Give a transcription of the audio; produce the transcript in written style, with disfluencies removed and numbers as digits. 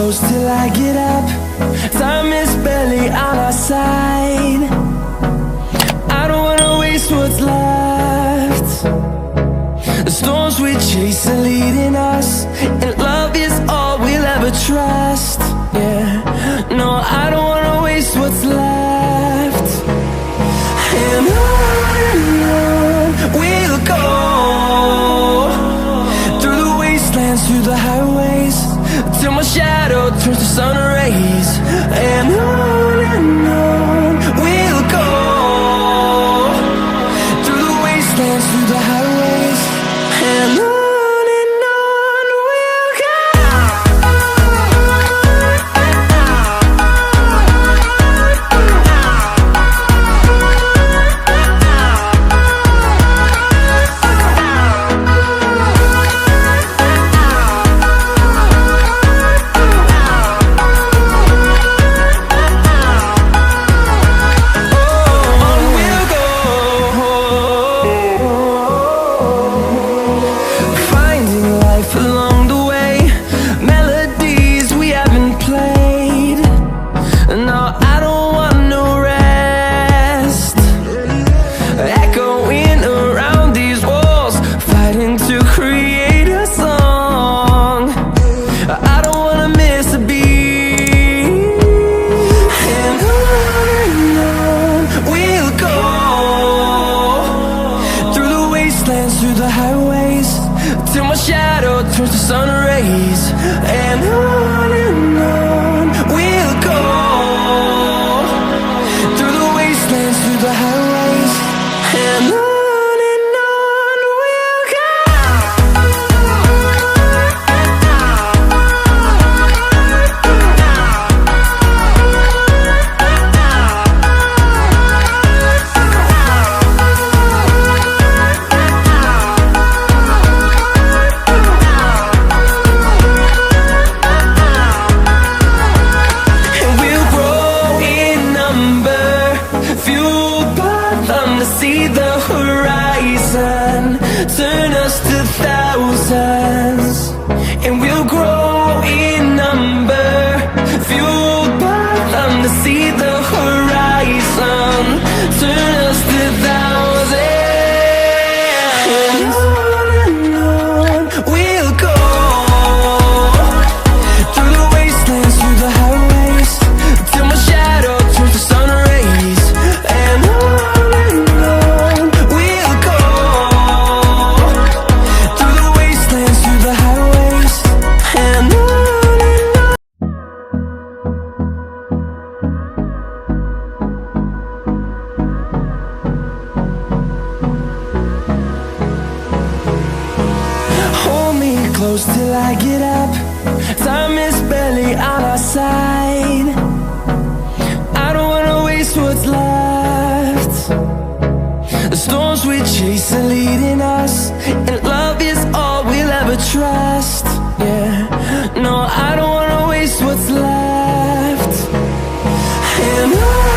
close till I get up. Time is barely on our side. I don't wanna waste what's left. The storms we chase are leading us, and love is all we'll ever trust. Yeah, no, I don't wanna waste what's left. And on we'll go, through the wastelands, through the highways, till my shadow turns to sun rays. And on we'll go, through the wastelands, through the highways, and on we'll go. Through the highways, till my shadow turns to sun rays. And on we'll go, through the wastelands, through the highways, and on we'll go. See the horizon, turn us to thousands, and we'll grow in number, fueled by them. To see the horizon, turn us to thousands, and on we'll go, through the wastelands, through the highways, till my shadow turns to sun rays. And close till I get up. Time is barely on our side. I don't wanna waste what's left. The storms we chase are leading us, and love is all we'll ever trust. Yeah, no, I don't wanna waste what's left. And on